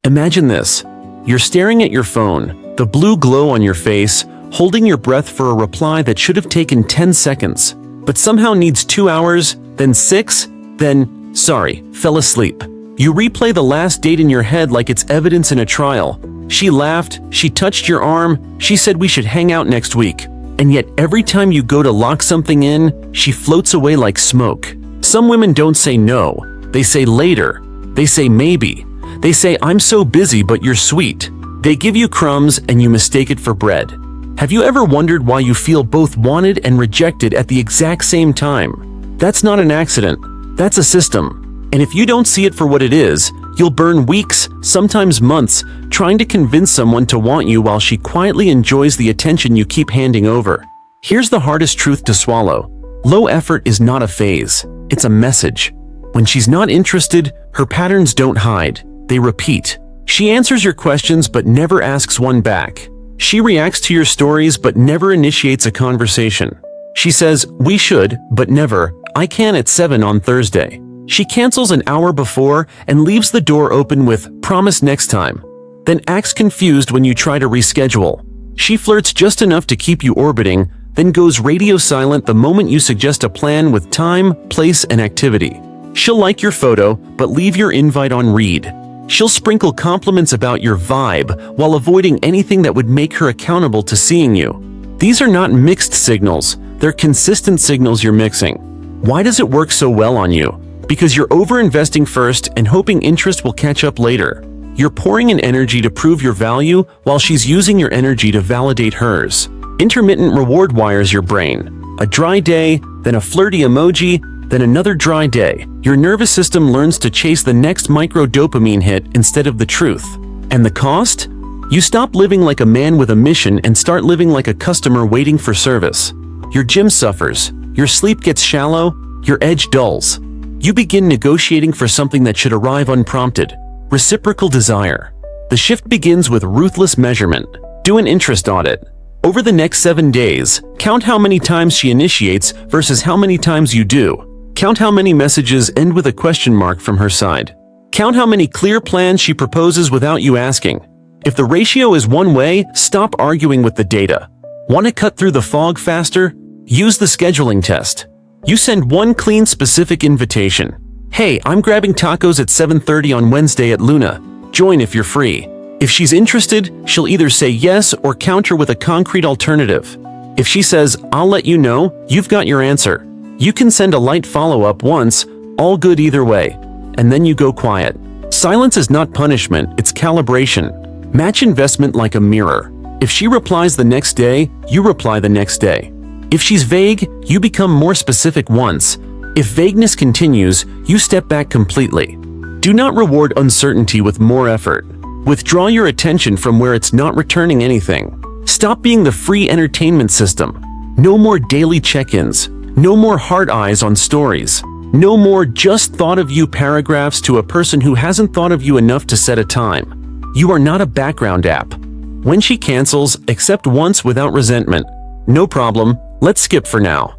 Imagine this. You're staring at your phone, the blue glow on your face, holding your breath for a reply that should have taken 10 seconds, but somehow needs 2 hours, then 6, then, sorry, fell asleep. You replay the last date in your head like it's evidence in a trial. She laughed, she touched your arm, she said we should hang out next week. And yet every time you go to lock something in, she floats away like smoke. Some women don't say no, they say later, they say maybe. They say I'm so busy but you're sweet. They give you crumbs and you mistake it for bread. Have you ever wondered why you feel both wanted and rejected at the exact same time? That's not an accident, that's a system. And if you don't see it for what it is, you'll burn weeks, sometimes months, trying to convince someone to want you while she quietly enjoys the attention you keep handing over. Here's the hardest truth to swallow. Low effort is not a phase, it's a message. When she's not interested, her patterns don't hide, they repeat. She answers your questions but never asks one back. She reacts to your stories but never initiates a conversation. She says, we should, but never, I can at 7 on Thursday. She cancels an hour before and leaves the door open with, promise next time. Then acts confused when you try to reschedule. She flirts just enough to keep you orbiting, then goes radio silent the moment you suggest a plan with time, place, and activity. She'll like your photo, but leave your invite on read. She'll sprinkle compliments about your vibe while avoiding anything that would make her accountable to seeing you. These are not mixed signals, they're consistent signals you're mixing. Why does it work so well on you? Because you're over-investing first and hoping interest will catch up later. You're pouring in energy to prove your value while she's using your energy to validate hers. Intermittent reward wires your brain. A dry day, then a flirty emoji, then another dry day. Your nervous system learns to chase the next micro-dopamine hit instead of the truth. And the cost? You stop living like a man with a mission and start living like a customer waiting for service. Your gym suffers, your sleep gets shallow, your edge dulls. You begin negotiating for something that should arrive unprompted. Reciprocal desire. The shift begins with ruthless measurement. Do an interest audit. Over the next 7 days, count how many times she initiates versus how many times you do. Count how many messages end with a question mark from her side. Count how many clear plans she proposes without you asking. If the ratio is one way, stop arguing with the data. Want to cut through the fog faster? Use the scheduling test. You send one clean, specific invitation. Hey, I'm grabbing tacos at 7:30 on Wednesday at Luna. Join if you're free. If she's interested, she'll either say yes or counter with a concrete alternative. If she says, I'll let you know, you've got your answer. You can send a light follow-up once, all good either way, and then you go quiet. Silence is not punishment, it's calibration. Match investment like a mirror. If she replies the next day, you reply the next day. If she's vague, you become more specific once. If vagueness continues, you step back completely. Do not reward uncertainty with more effort. Withdraw your attention from where it's not returning anything. Stop being the free entertainment system. No more daily check-ins. No more heart eyes on stories. No more just thought of you paragraphs to a person who hasn't thought of you enough to set a time. You are not a background app. When she cancels, accept once without resentment. No problem, let's skip for now.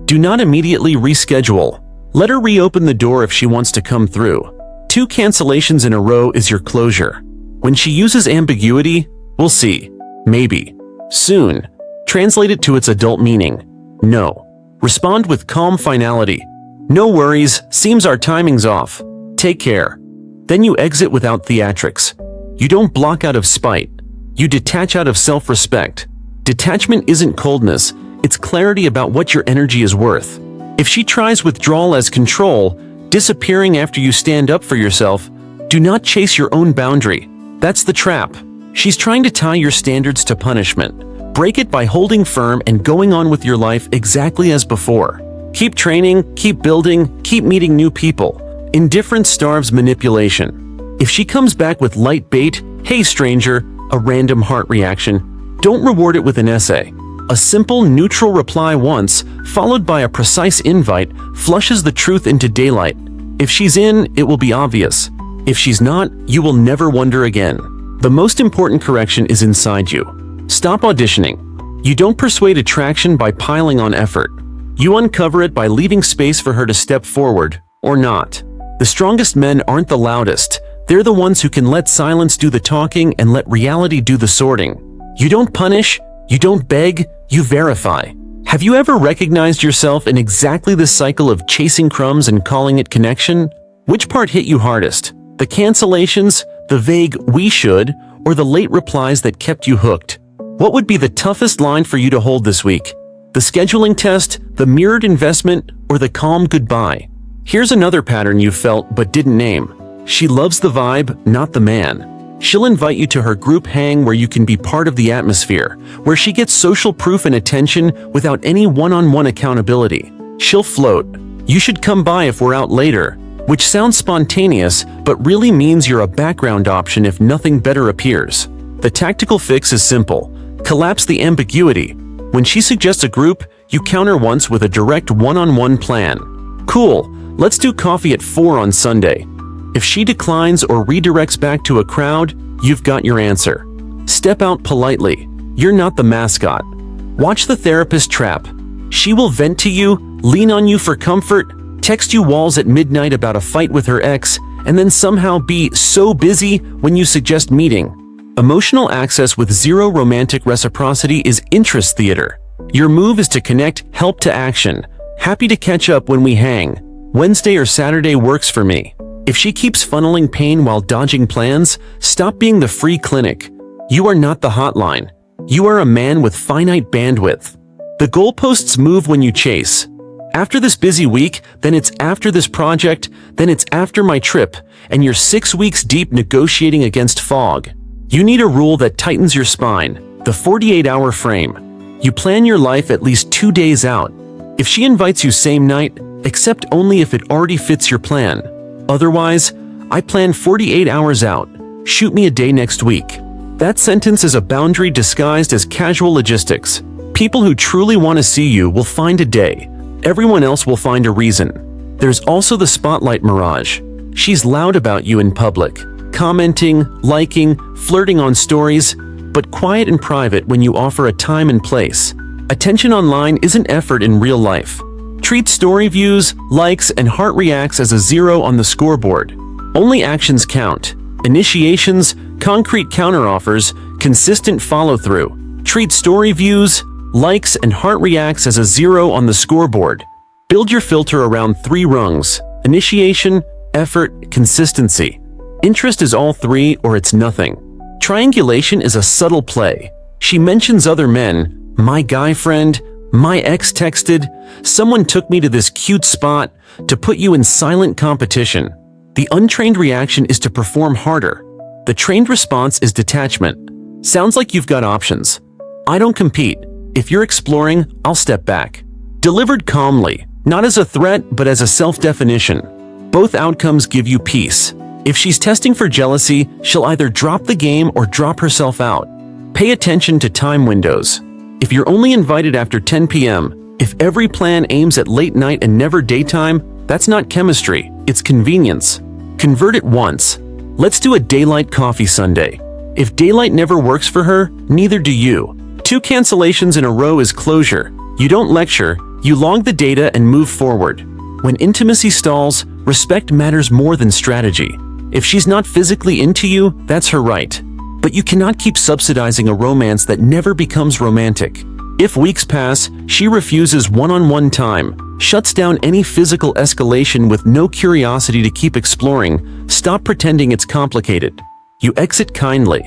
Do not immediately reschedule. Let her reopen the door if she wants to come through. 2 cancellations in a row is your closure. When she uses ambiguity, we'll see. Maybe. Soon. Translate it to its adult meaning. No. Respond with calm finality. No worries, seems our timing's off. Take care. Then you exit without theatrics. You don't block out of spite. You detach out of self-respect. Detachment isn't coldness, it's clarity about what your energy is worth. If she tries withdrawal as control, disappearing after you stand up for yourself, do not chase your own boundary. That's the trap. She's trying to tie your standards to punishment. Break it by holding firm and going on with your life exactly as before. Keep training, keep building, keep meeting new people. Indifference starves manipulation. If she comes back with light bait, hey stranger, a random heart reaction, don't reward it with an essay. A simple, neutral reply once, followed by a precise invite, flushes the truth into daylight. If she's in, it will be obvious. If she's not, you will never wonder again. The most important correction is inside you. Stop auditioning. You don't persuade attraction by piling on effort. You uncover it by leaving space for her to step forward, or not. The strongest men aren't the loudest, They're the ones who can let silence do the talking and let reality do the sorting. You don't punish, you don't beg, you verify. Have you ever recognized yourself in exactly this cycle of chasing crumbs and calling it connection? Which part hit you hardest? The cancellations, the vague "we should," or the late replies that kept you hooked? What would be the toughest line for you to hold this week? The scheduling test, the mirrored investment, or the calm goodbye? Here's another pattern you felt but didn't name. She loves the vibe, not the man. She'll invite you to her group hang where you can be part of the atmosphere, where she gets social proof and attention without any one-on-one accountability. She'll float. "You should come by if we're out later," which sounds spontaneous but really means you're a background option if nothing better appears. The tactical fix is simple. Collapse the ambiguity. When she suggests a group, you counter once with a direct one-on-one plan. "Cool, let's do coffee at 4 on Sunday." If she declines or redirects back to a crowd, you've got your answer. Step out politely. You're not the mascot. Watch the therapist trap. She will vent to you, lean on you for comfort, text you walls at midnight about a fight with her ex, and then somehow be so busy when you suggest meeting. Emotional access with zero romantic reciprocity is interest theater. Your move is to connect help to action. "Happy to catch up when we hang. Wednesday or Saturday works for me." If she keeps funneling pain while dodging plans, stop being the free clinic. You are not the hotline. You are a man with finite bandwidth. The goalposts move when you chase. After this busy week, then it's after this project, then it's after my trip, and you're 6 weeks deep negotiating against fog. You need a rule that tightens your spine, the 48-hour frame. You plan your life at least 2 days out. If she invites you same night, accept only if it already fits your plan. Otherwise, "I plan 48 hours out. Shoot me a day next week." That sentence is a boundary disguised as casual logistics. People who truly want to see you will find a day. Everyone else will find a reason. There's also the spotlight mirage. She's loud about you in public, commenting, liking, flirting on stories, but quiet and private when you offer a time and place. Attention online isn't effort in real life. Treat story views, likes, and heart reacts as a 0 on the scoreboard. Only actions count. Initiations, concrete counteroffers, consistent follow-through. Treat story views, likes, and heart reacts as a 0 on the scoreboard. Build your filter around 3 rungs: initiation, effort, consistency. Interest is all 3 or it's nothing. Triangulation is a subtle play. She mentions other men, "My guy friend," "My ex texted," "Someone took me to this cute spot," to put you in silent competition. The untrained reaction is to perform harder. The trained response is detachment. Sounds like you've got options. I don't compete. If you're exploring, I'll step back. Delivered calmly, not as a threat but as a self-definition. Both outcomes give you peace. If she's testing for jealousy, she'll either drop the game or drop herself out. Pay attention to time windows. If you're only invited after 10 p.m., if every plan aims at late night and never daytime, that's not chemistry, it's convenience. Convert it once. Let's do a daylight coffee Sunday. If daylight never works for her, neither do you. 2 cancellations in a row is closure. You don't lecture, you log the data and move forward. When intimacy stalls, respect matters more than strategy. If she's not physically into you, that's her right. But you cannot keep subsidizing a romance that never becomes romantic. If weeks pass, she refuses one-on-one time, shuts down any physical escalation with no curiosity to keep exploring, stop pretending it's complicated. You exit kindly.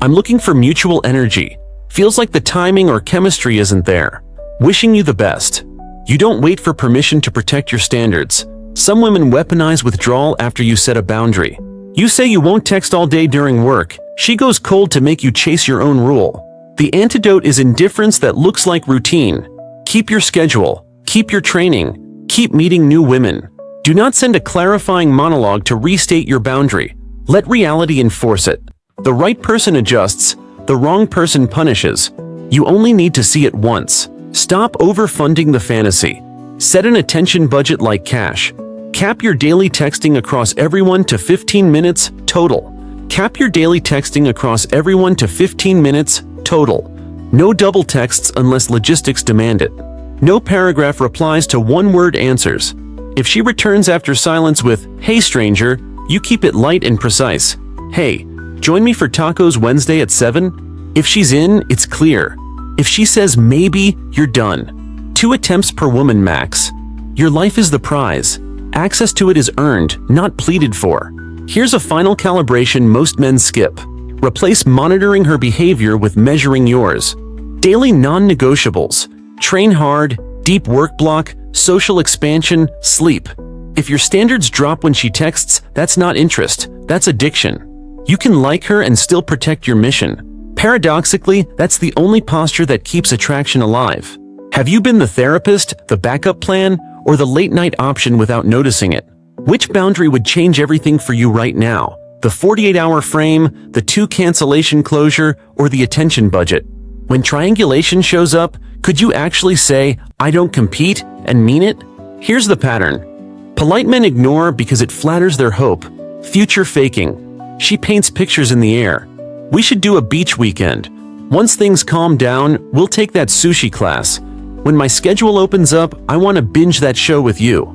"I'm looking for mutual energy. Feels like the timing or chemistry isn't there. Wishing you the best." You don't wait for permission to protect your standards. Some women weaponize withdrawal after you set a boundary. You say you won't text all day during work. She goes cold to make you chase your own rule. The antidote is indifference that looks like routine. Keep your schedule. Keep your training. Keep meeting new women. Do not send a clarifying monologue to restate your boundary. Let reality enforce it. The right person adjusts. The wrong person punishes. You only need to see it once. Stop overfunding the fantasy. Set an attention budget like cash. Cap your daily texting across everyone to 15 minutes total. Cap your daily texting across everyone to 15 minutes total. No double texts unless logistics demand it. No paragraph replies to one-word answers. If she returns after silence with, "Hey stranger," You keep it light and precise. Hey, join me for tacos Wednesday at 7? If she's in, it's clear. If she says maybe, you're done. 2 attempts per woman max. Your life is the prize. Access to it is earned, not pleaded for. Here's a final calibration most men skip. Replace monitoring her behavior with measuring yours. Daily non-negotiables. Train hard, deep work block, social expansion, sleep. If your standards drop when she texts, that's not interest, that's addiction. You can like her and still protect your mission. Paradoxically, that's the only posture that keeps attraction alive. Have you been the therapist, the backup plan, or the late-night option without noticing it? Which boundary would change everything for you right now? The 48-hour frame, the 2 cancellation closure, or the attention budget? When triangulation shows up, could you actually say, "I don't compete," and mean it? Here's the pattern. Polite men ignore because it flatters their hope. Future faking. She paints pictures in the air. We should do a beach weekend. Once things calm down, we'll take that sushi class. When my schedule opens up, I want to binge that show with you.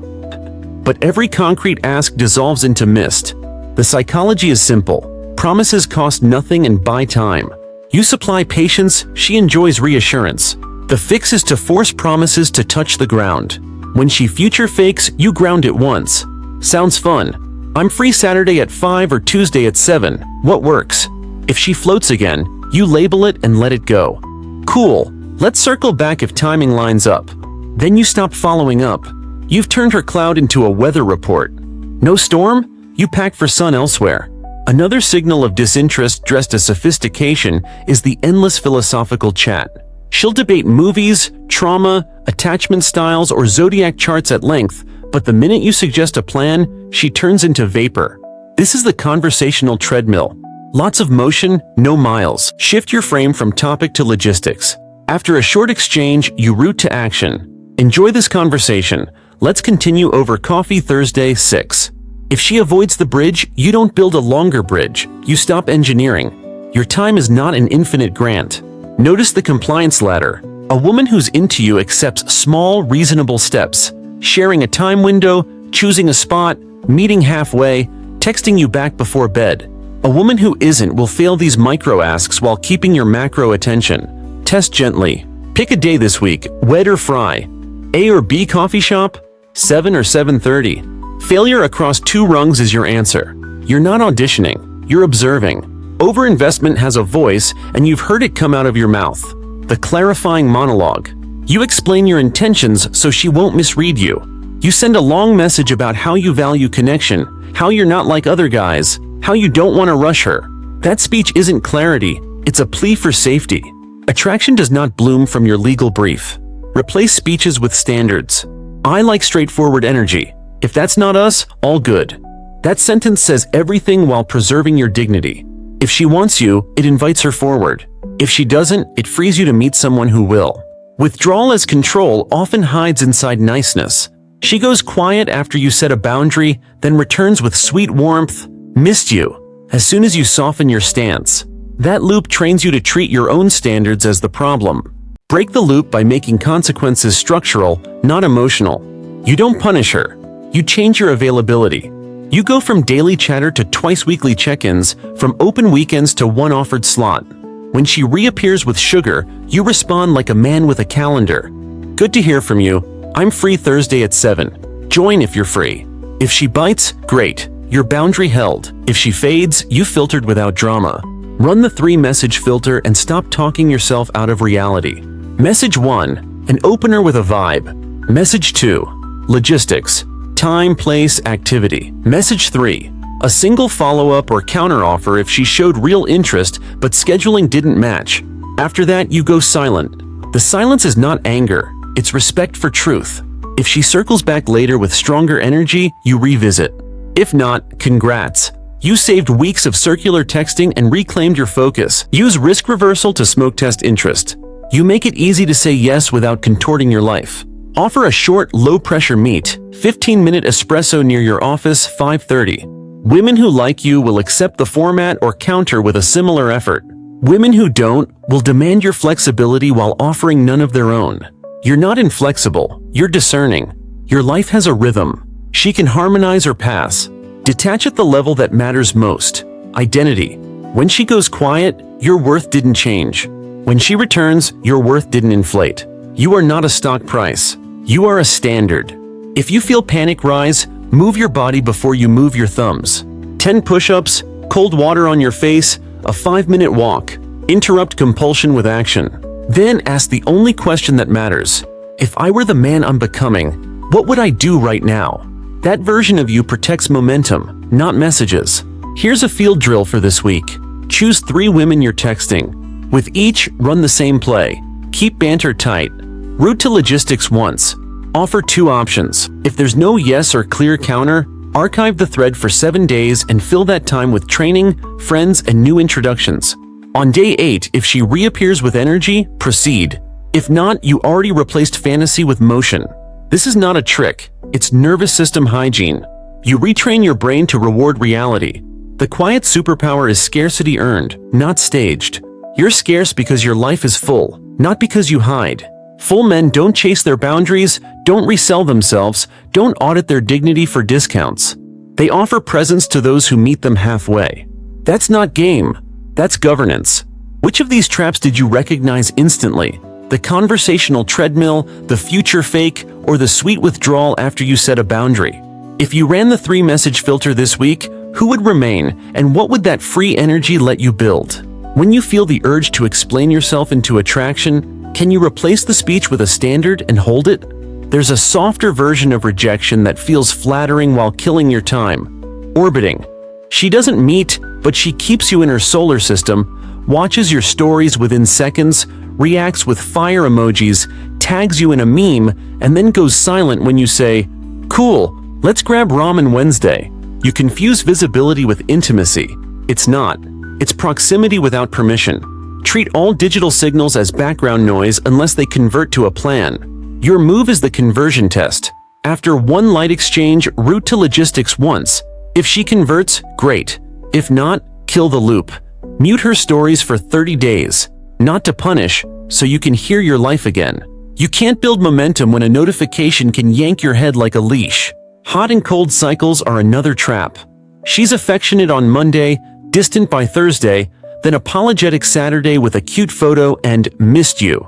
But every concrete ask dissolves into mist. The psychology is simple. Promises cost nothing and buy time. You supply patience, she enjoys reassurance. The fix is to force promises to touch the ground. When she future fakes, you ground it once. Sounds fun. I'm free Saturday at 5 or Tuesday at 7. What works? If she floats again, you label it and let it go. Cool. Let's circle back if timing lines up. Then you stop following up. You've turned her cloud into a weather report. No storm? You pack for sun elsewhere. Another signal of disinterest dressed as sophistication is the endless philosophical chat. She'll debate movies, trauma, attachment styles, or zodiac charts at length, but the minute you suggest a plan, she turns into vapor. This is the conversational treadmill. Lots of motion, no miles. Shift your frame from topic to logistics. After a short exchange, you route to action. Enjoy this conversation. Let's continue over coffee Thursday, 6. If she avoids the bridge, you don't build a longer bridge. You stop engineering. Your time is not an infinite grant. Notice the compliance ladder. A woman who's into you accepts small, reasonable steps. Sharing a time window, choosing a spot, meeting halfway, texting you back before bed. A woman who isn't will fail these micro asks while keeping your macro attention. Test gently. Pick a day this week, wed or fry. A or B coffee shop? 7 or 7:30. Failure across 2 rungs is your answer. You're not auditioning, you're observing. Overinvestment has a voice, and you've heard it come out of your mouth. The clarifying monologue. You explain your intentions so she won't misread you. You send a long message about how you value connection, how you're not like other guys, how you don't want to rush her. That speech isn't clarity, it's a plea for safety. Attraction does not bloom from your legal brief. Replace speeches with standards. I like straightforward energy. If that's not us, all good. That sentence says everything while preserving your dignity. If she wants you, it invites her forward. If she doesn't, it frees you to meet someone who will. Withdrawal as control often hides inside niceness. She goes quiet after you set a boundary, then returns with sweet warmth. Missed you. As soon as you soften your stance. That loop trains you to treat your own standards as the problem. Break the loop by making consequences structural, not emotional. You don't punish her. You change your availability. You go from daily chatter to twice-weekly check-ins, from open weekends to one offered slot. When she reappears with sugar, you respond like a man with a calendar. Good to hear from you. I'm free Thursday at 7. Join if you're free. If she bites, great. Your boundary held. If she fades, you filtered without drama. Run the 3-message filter and stop talking yourself out of reality. Message 1, an opener with a vibe. Message 2, logistics. Time, place, activity. Message 3. A single follow-up or counteroffer if she showed real interest but scheduling didn't match. After that, you go silent. The silence is not anger, it's respect for truth. If she circles back later with stronger energy, you revisit. If not, congrats. You saved weeks of circular texting and reclaimed your focus. Use risk reversal to smoke test interest. You make it easy to say yes without contorting your life. Offer a short, low-pressure meet, 15-minute espresso near your office, 5:30. Women who like you will accept the format or counter with a similar effort. Women who don't will demand your flexibility while offering none of their own. You're not inflexible, you're discerning. Your life has a rhythm. She can harmonize or pass. Detach at the level that matters most. Identity. When she goes quiet, your worth didn't change. When she returns, your worth didn't inflate. You are not a stock price. You are a standard. If you feel panic rise, move your body before you move your thumbs. 10 push-ups, cold water on your face, a 5-minute walk. Interrupt compulsion with action. Then ask the only question that matters. If I were the man I'm becoming, what would I do right now? That version of you protects momentum, not messages. Here's a field drill for this week. Choose 3 women you're texting. With each, run the same play. Keep banter tight. Route to logistics once. Offer 2 options. If there's no yes or clear counter, archive the thread for 7 days and fill that time with training, friends, and new introductions. On day 8, if she reappears with energy, proceed. If not, you already replaced fantasy with motion. This is not a trick, it's nervous system hygiene. You retrain your brain to reward reality. The quiet superpower is scarcity earned, not staged. You're scarce because your life is full, not because you hide. Full men don't chase their boundaries, don't resell themselves, don't audit their dignity for discounts. They offer presents to those who meet them halfway. That's not game, that's governance. Which of these traps did you recognize instantly? The conversational treadmill, the future fake, or the sweet withdrawal after you set a boundary? If you ran the 3-message filter this week, who would remain, and what would that free energy let you build? When you feel the urge to explain yourself into attraction, can you replace the speech with a standard and hold it? There's a softer version of rejection that feels flattering while killing your time. Orbiting. She doesn't meet, but she keeps you in her solar system, watches your stories within seconds, reacts with fire emojis, tags you in a meme, and then goes silent when you say, "Cool, let's grab ramen Wednesday." You confuse visibility with intimacy. It's not. It's proximity without permission. Treat all digital signals as background noise unless they convert to a plan. Your move is the conversion test. After 1 light exchange, route to logistics once. If she converts, great. If not, kill the loop. Mute her stories for 30 days. Not to punish, so you can hear your life again. You can't build momentum when a notification can yank your head like a leash. Hot and cold cycles are another trap. She's affectionate on Monday, distant by Thursday, then apologetic Saturday with a cute photo and missed you.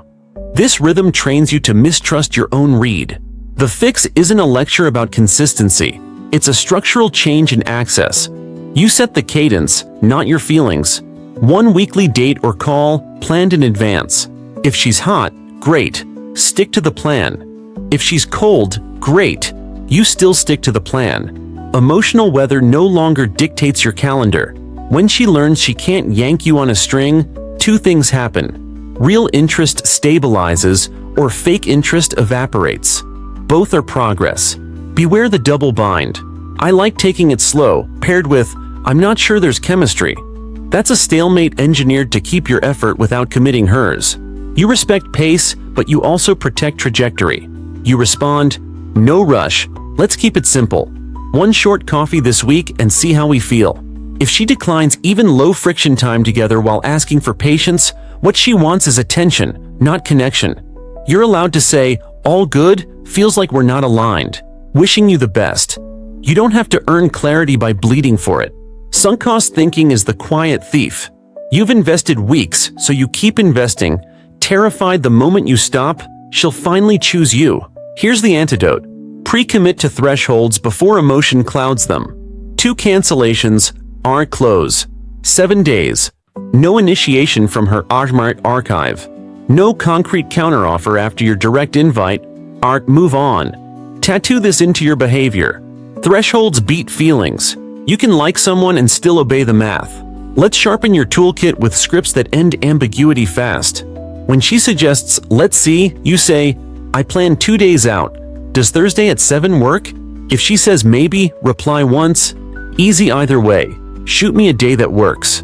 This rhythm trains you to mistrust your own read. The fix isn't a lecture about consistency. It's a structural change in access. You set the cadence, not your feelings. 1 weekly date or call, planned in advance. If she's hot, great. Stick to the plan. If she's cold, great. You still stick to the plan. Emotional weather no longer dictates your calendar. When she learns she can't yank you on a string, 2 things happen. Real interest stabilizes, or fake interest evaporates. Both are progress. Beware the double bind. I like taking it slow, paired with, I'm not sure there's chemistry. That's a stalemate engineered to keep your effort without committing hers. You respect pace, but you also protect trajectory. You respond, no rush, let's keep it simple. 1 short coffee this week and see how we feel. If she declines even low friction time together while asking for patience, what she wants is attention, not connection. You're allowed to say, all good, feels like we're not aligned. Wishing you the best. You don't have to earn clarity by bleeding for it. Sunk cost thinking is the quiet thief. You've invested weeks, so you keep investing. Terrified the moment you stop, she'll finally choose you. Here's the antidote. Pre-commit to thresholds before emotion clouds them. 2 cancellations, close. 7 days. No initiation from her archive. No concrete counteroffer after your direct invite. Move on. Tattoo this into your behavior. Thresholds beat feelings. You can like someone and still obey the math. Let's sharpen your toolkit with scripts that end ambiguity fast. When she suggests, let's see, you say, I plan 2 days out. Does Thursday at 7 work? If she says maybe, reply once. Easy either way. Shoot me a day that works.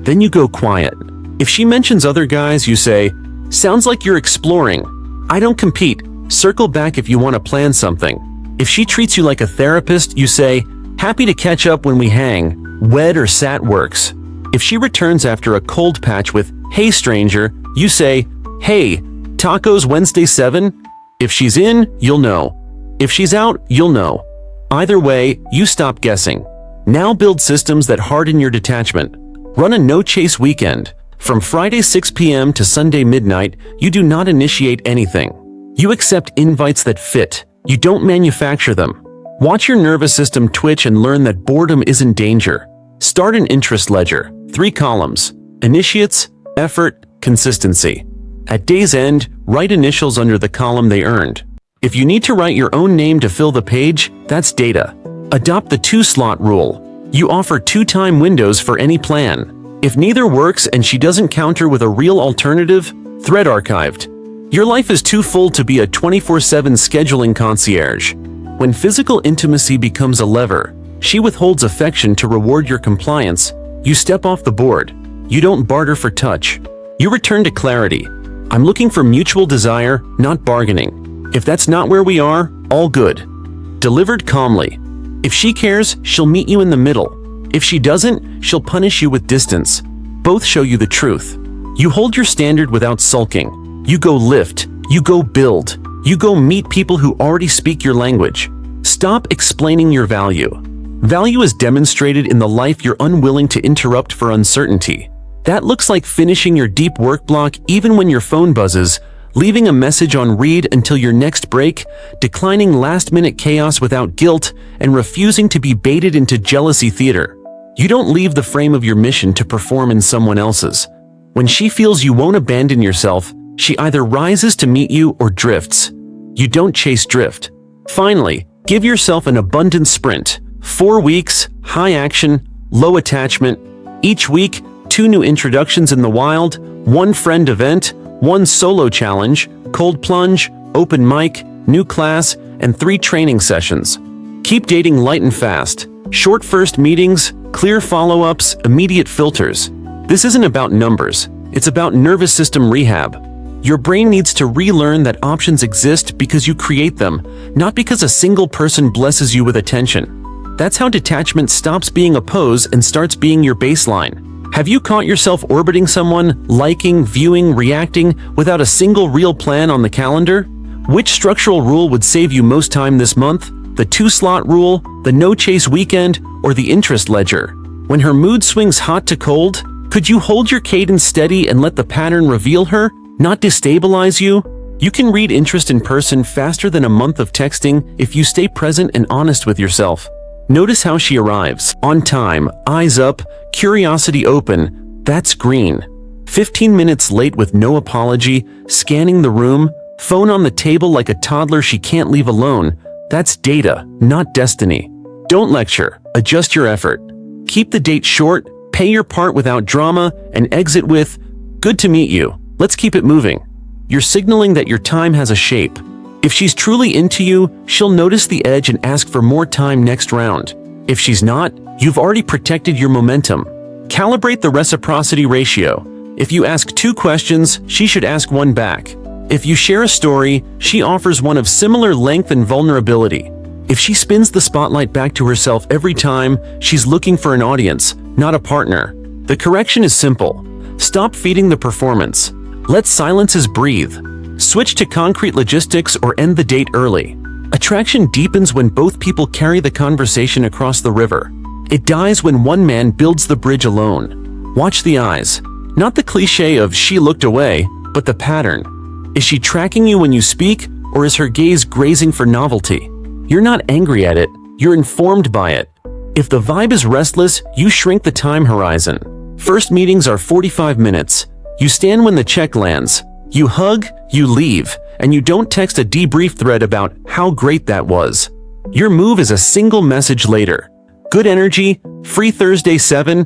Then you go quiet. If she mentions other guys, you say, sounds like you're exploring. I don't compete. Circle back if you want to plan something. If she treats you like a therapist, you say, happy to catch up when we hang. Wed or sat works. If she returns after a cold patch with, hey stranger, you say, hey, tacos Wednesday 7? If she's in, you'll know. If she's out, you'll know. Either way, you stop guessing. Now build systems that harden your detachment. Run a no-chase weekend. From Friday 6 p.m. to Sunday midnight, you do not initiate anything. You accept invites that fit. You don't manufacture them. Watch your nervous system twitch and learn that boredom isn't danger. Start an interest ledger. 3 columns. Initiates, effort, consistency. At day's end, write initials under the column they earned. If you need to write your own name to fill the page, that's data. Adopt the 2-slot rule. You offer 2 time windows for any plan. If neither works and she doesn't counter with a real alternative, thread archived. Your life is too full to be a 24/7 scheduling concierge. When physical intimacy becomes a lever, she withholds affection to reward your compliance. You step off the board. You don't barter for touch. You return to clarity. I'm looking for mutual desire, not bargaining. If that's not where we are, all good. Delivered calmly. If she cares, she'll meet you in the middle. If she doesn't, she'll punish you with distance. Both show you the truth. You hold your standard without sulking. You go lift. You go build. You go meet people who already speak your language. Stop explaining your value. Value is demonstrated in the life you're unwilling to interrupt for uncertainty. That looks like finishing your deep work block even when your phone buzzes, leaving a message on read until your next break, declining last-minute chaos without guilt, and refusing to be baited into jealousy theater. You don't leave the frame of your mission to perform in someone else's. When she feels you won't abandon yourself, she either rises to meet you or drifts. You don't chase drift. Finally, give yourself an abundant sprint. 4 weeks, high action, low attachment. Each week, 2 new introductions in the wild, 1 friend event, 1 solo challenge, cold plunge, open mic, new class, and 3 training sessions. Keep dating light and fast. Short first meetings, clear follow-ups, immediate filters. This isn't about numbers. It's about nervous system rehab. Your brain needs to relearn that options exist because you create them, not because a single person blesses you with attention. That's how detachment stops being a pose and starts being your baseline. Have you caught yourself orbiting someone, liking, viewing, reacting, without a single real plan on the calendar? Which structural rule would save you most time this month? The 2-slot rule, the no-chase weekend, or the interest ledger? When her mood swings hot to cold, could you hold your cadence steady and let the pattern reveal her, not destabilize you? You can read interest in person faster than a month of texting if you stay present and honest with yourself. Notice how she arrives. On time, eyes up, curiosity open. That's green. 15 minutes late with no apology, scanning the room, phone on the table like a toddler she can't leave alone. That's data, not destiny. Don't lecture, adjust your effort. Keep the date short, pay your part without drama, and exit with, "Good to meet you. Let's keep it moving." You're signaling that your time has a shape. If she's truly into you, she'll notice the edge and ask for more time next round. If she's not, you've already protected your momentum. Calibrate the reciprocity ratio. If you ask 2 questions, she should ask 1 back. If you share a story, she offers one of similar length and vulnerability. If she spins the spotlight back to herself every time, she's looking for an audience, not a partner. The correction is simple. Stop feeding the performance. Let silences breathe. Switch to concrete logistics or end the date early. Attraction deepens when both people carry the conversation across the river. It dies when one man builds the bridge alone. Watch the eyes. Not the cliche of "she looked away," but the pattern. Is she tracking you when you speak, or is her gaze grazing for novelty? You're not angry at it, you're informed by it. If the vibe is restless, you shrink the time horizon. First meetings are 45 minutes. You stand when the check lands. You hug, you leave, and you don't text a debrief thread about how great that was. Your move is a single message later. Good energy, free Thursday 7.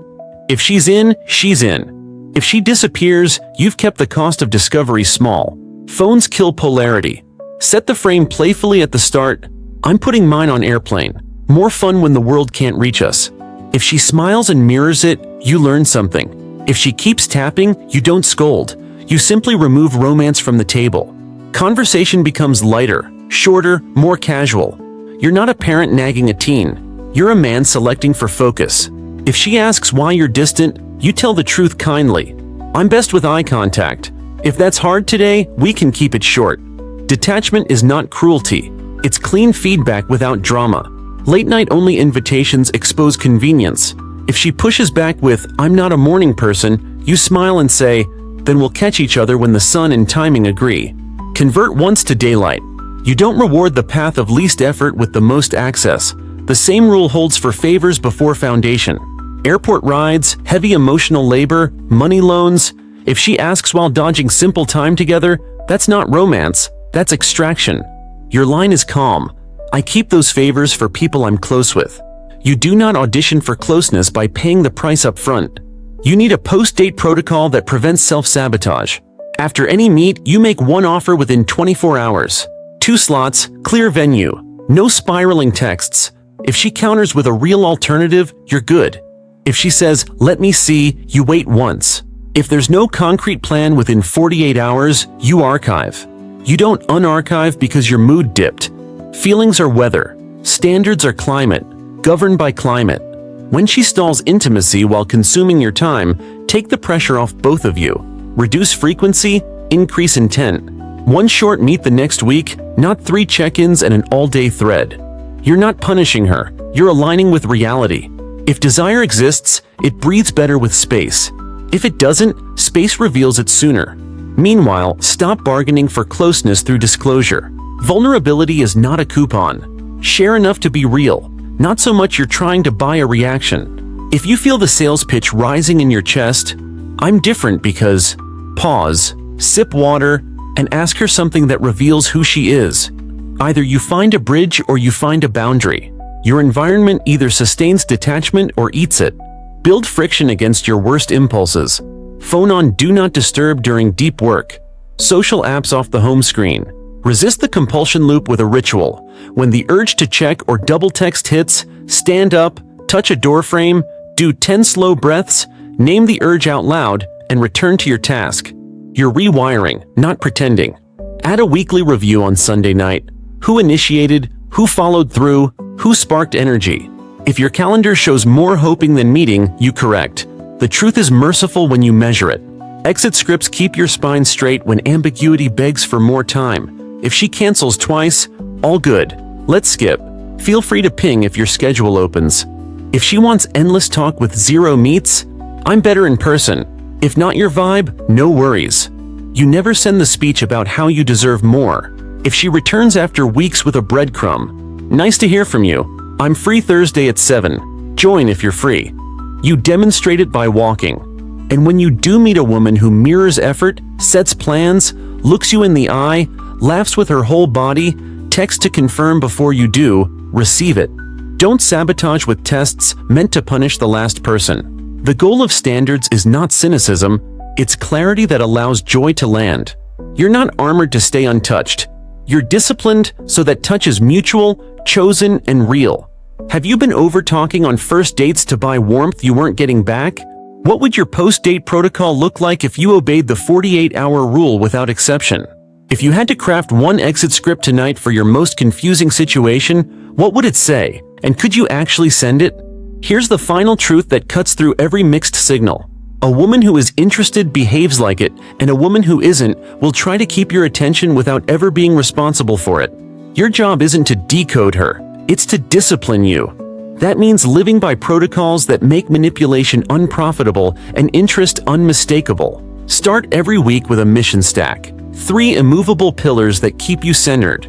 If she's in, she's in. If she disappears, you've kept the cost of discovery small. Phones kill polarity. Set the frame playfully at the start. I'm putting mine on airplane. More fun when the world can't reach us. If she smiles and mirrors it, you learn something. If she keeps tapping, you don't scold. You simply remove romance from the table. Conversation becomes lighter, shorter, more casual. You're not a parent nagging a teen. You're a man selecting for focus. If she asks why you're distant, you tell the truth kindly. I'm best with eye contact. If that's hard today, we can keep it short. Detachment is not cruelty. It's clean feedback without drama. Late-night only invitations expose convenience. If she pushes back with, "I'm not a morning person," you smile and say, "Then we'll catch each other when the sun and timing agree." Convert once to daylight. You don't reward the path of least effort with the most access. The same rule holds for favors before foundation. Airport rides, heavy emotional labor, money loans. If she asks while dodging simple time together, that's not romance, that's extraction. Your line is calm. "I keep those favors for people I'm close with." You do not audition for closeness by paying the price up front. You need a post-date protocol that prevents self-sabotage. After any meet, you make one offer within 24 hours. 2 slots, clear venue. No spiraling texts. If she counters with a real alternative, you're good. If she says, "Let me see," you wait once. If there's no concrete plan within 48 hours, you archive. You don't unarchive because your mood dipped. Feelings are weather. Standards are climate, governed by climate. When she stalls intimacy while consuming your time, take the pressure off both of you. Reduce frequency, increase intent. One short meet the next week, not 3 check-ins and an all-day thread. You're not punishing her, you're aligning with reality. If desire exists, it breathes better with space. If it doesn't, space reveals it sooner. Meanwhile, stop bargaining for closeness through disclosure. Vulnerability is not a coupon. Share enough to be real, not so much you're trying to buy a reaction. If you feel the sales pitch rising in your chest, "I'm different because..." Pause, sip water, and ask her something that reveals who she is. Either you find a bridge or you find a boundary. Your environment either sustains detachment or eats it. Build friction against your worst impulses. Phone on Do Not Disturb during deep work. Social apps off the home screen. Resist the compulsion loop with a ritual. When the urge to check or double text hits, stand up, touch a doorframe, do 10 slow breaths, name the urge out loud, and return to your task. You're rewiring, not pretending. Add a weekly review on Sunday night. Who initiated? Who followed through? Who sparked energy? If your calendar shows more hoping than meeting, you correct. The truth is merciful when you measure it. Exit scripts keep your spine straight when ambiguity begs for more time. If she cancels twice, all good. Let's skip. Feel free to ping if your schedule opens. If she wants endless talk with 0 meets, I'm better in person. If not your vibe, no worries. You never send the speech about how you deserve more. If she returns after weeks with a breadcrumb, "Nice to hear from you. I'm free Thursday at 7. Join if you're free." You demonstrate it by walking. And when you do meet a woman who mirrors effort, sets plans, looks you in the eye, laughs with her whole body, texts to confirm before you do, receive it. Don't sabotage with tests meant to punish the last person. The goal of standards is not cynicism, it's clarity that allows joy to land. You're not armored to stay untouched. You're disciplined so that touch is mutual, chosen, and real. Have you been over-talking on first dates to buy warmth you weren't getting back? What would your post-date protocol look like if you obeyed the 48-hour rule without exception? If you had to craft one exit script tonight for your most confusing situation, what would it say? And could you actually send it? Here's the final truth that cuts through every mixed signal. A woman who is interested behaves like it, and a woman who isn't will try to keep your attention without ever being responsible for it. Your job isn't to decode her, it's to discipline you. That means living by protocols that make manipulation unprofitable and interest unmistakable. Start every week with a mission stack. 3 immovable pillars that keep you centered.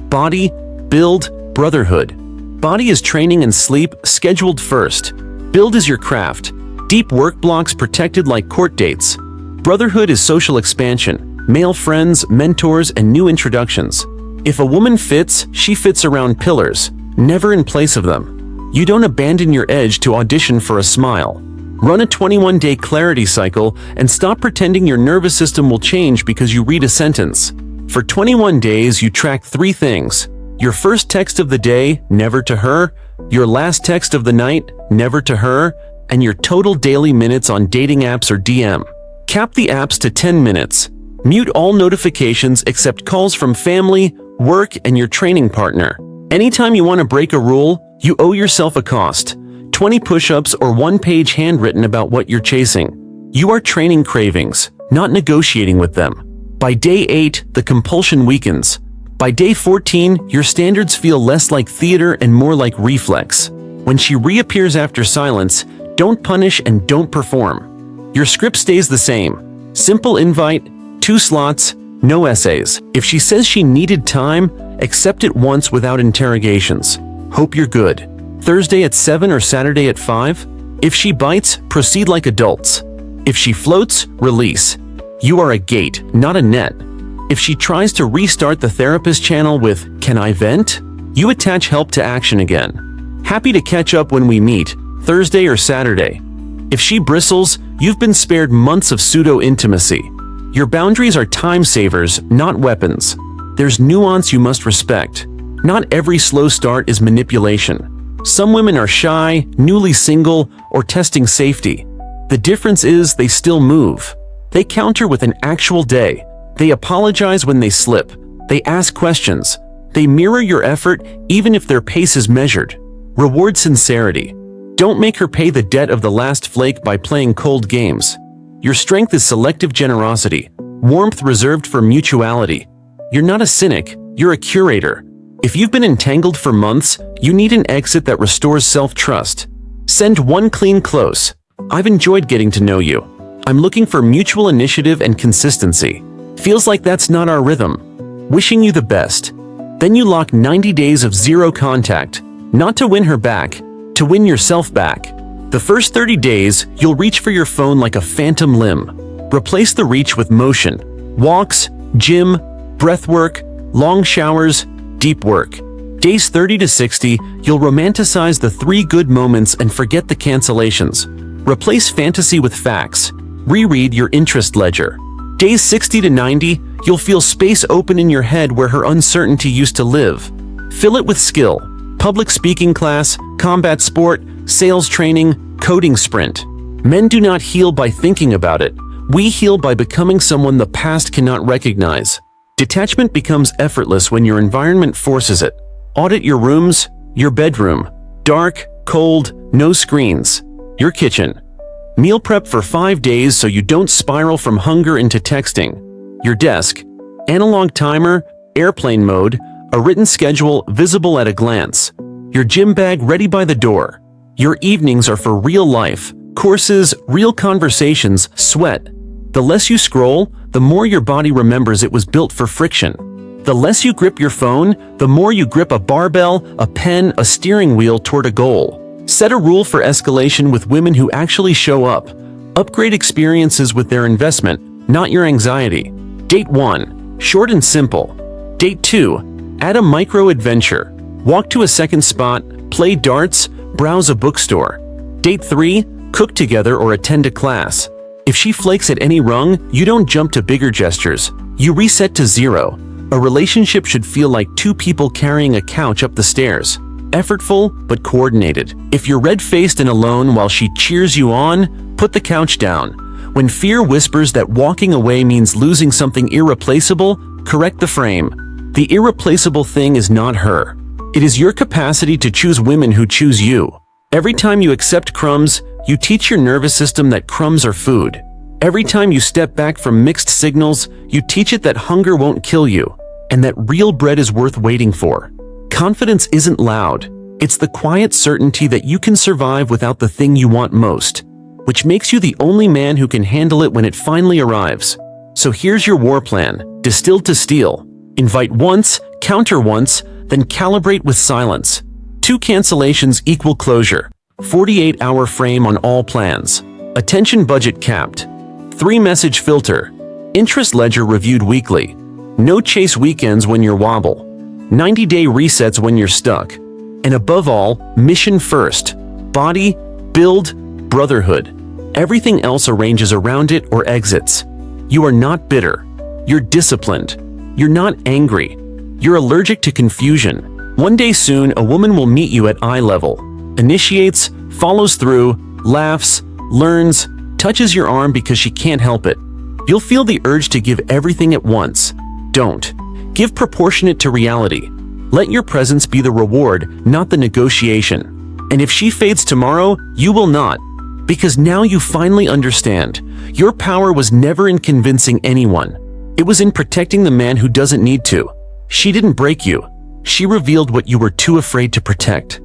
Body, build, brotherhood. Body is training and sleep, scheduled first. Build is your craft. Deep work blocks protected like court dates. Brotherhood is social expansion, male friends, mentors, and new introductions. If a woman fits, she fits around pillars, never in place of them. You don't abandon your edge to audition for a smile. Run a 21-day clarity cycle and stop pretending your nervous system will change because you read a sentence. For 21 days, you track 3 things. Your first text of the day, never to her. Your last text of the night, never to her. And your total daily minutes on dating apps or DM. Cap the apps to 10 minutes. Mute all notifications except calls from family, work, and your training partner. Anytime you want to break a rule, you owe yourself a cost. 20 push-ups or 1-page handwritten about what you're chasing. You are training cravings, not negotiating with them. By day 8, the compulsion weakens. By day 14, your standards feel less like theater and more like reflex. When she reappears after silence, don't punish and don't perform. Your script stays the same. Simple invite, 2 slots, no essays. If she says she needed time, accept it once without interrogations. Hope you're good. Thursday at 7 or Saturday at 5? If she bites, proceed like adults. If she floats, release. You are a gate, not a net. If she tries to restart the therapist channel with, "Can I vent?" you attach help to action again. Happy to catch up when we meet, Thursday or Saturday. If she bristles, you've been spared months of pseudo-intimacy. Your boundaries are time savers, not weapons. There's nuance you must respect. Not every slow start is manipulation. Some women are shy, newly single, or testing safety. The difference is they still move. They counter with an actual day. They apologize when they slip. They ask questions. They mirror your effort even if their pace is measured. Reward sincerity. Don't make her pay the debt of the last flake by playing cold games. Your strength is selective generosity, warmth reserved for mutuality. You're not a cynic, you're a curator. If you've been entangled for months, you need an exit that restores self-trust. Send one clean close. I've enjoyed getting to know you. I'm looking for mutual initiative and consistency. Feels like that's not our rhythm. Wishing you the best. Then you lock 90 days of zero contact, not to win her back, to win yourself back. The first 30 days, you'll reach for your phone like a phantom limb. Replace the reach with motion. Walks, gym, breath work, long showers, deep work. Days 30 to 60, you'll romanticize the 3 good moments and forget the cancellations. Replace fantasy with facts. Reread your interest ledger. Days 60 to 90, you'll feel space open in your head where her uncertainty used to live. Fill it with skill. Public speaking class, combat sport, sales training, coding sprint. Men do not heal by thinking about it. We heal by becoming someone the past cannot recognize. Detachment becomes effortless when your environment forces it. Audit your rooms, your bedroom. Dark, cold, no screens. Your kitchen. Meal prep for 5 days so you don't spiral from hunger into texting. Your desk. Analog timer, airplane mode, a written schedule visible at a glance. Your gym bag ready by the door. Your evenings are for real life. Courses, real conversations, sweat. The less you scroll, the more your body remembers it was built for friction. The less you grip your phone, the more you grip a barbell, a pen, a steering wheel toward a goal. Set a rule for escalation with women who actually show up. Upgrade experiences with their investment, not your anxiety. Date 1. Short and simple. Date 2. Add a micro-adventure. Walk to a second spot, play darts, browse a bookstore. Date 3. Cook together or attend a class. If she flakes at any rung, you don't jump to bigger gestures. You reset to 0. A relationship should feel like 2 people carrying a couch up the stairs. Effortful, but coordinated. If you're red-faced and alone while she cheers you on, put the couch down. When fear whispers that walking away means losing something irreplaceable, correct the frame. The irreplaceable thing is not her. It is your capacity to choose women who choose you. Every time you accept crumbs, you teach your nervous system that crumbs are food. Every time you step back from mixed signals, you teach it that hunger won't kill you, and that real bread is worth waiting for. Confidence isn't loud. It's the quiet certainty that you can survive without the thing you want most, which makes you the only man who can handle it when it finally arrives. So here's your war plan, distilled to steel. Invite once, counter once, then calibrate with silence. 2 cancellations equal closure. 48-hour frame on all plans. Attention budget capped. 3 message filter. Interest ledger reviewed weekly. No chase weekends when you're wobble. 90-day resets when you're stuck. And above all, mission first. Body, build, brotherhood. Everything else arranges around it or exits. You are not bitter. You're disciplined. You're not angry. You're allergic to confusion. One day soon, a woman will meet you at eye level. Initiates, follows through, laughs, learns, touches your arm because she can't help it. You'll feel the urge to give everything at once. Don't. Give proportionate to reality. Let your presence be the reward, not the negotiation. And if she fades tomorrow, you will not. Because now you finally understand. Your power was never in convincing anyone. It was in protecting the man who doesn't need to. She didn't break you. She revealed what you were too afraid to protect.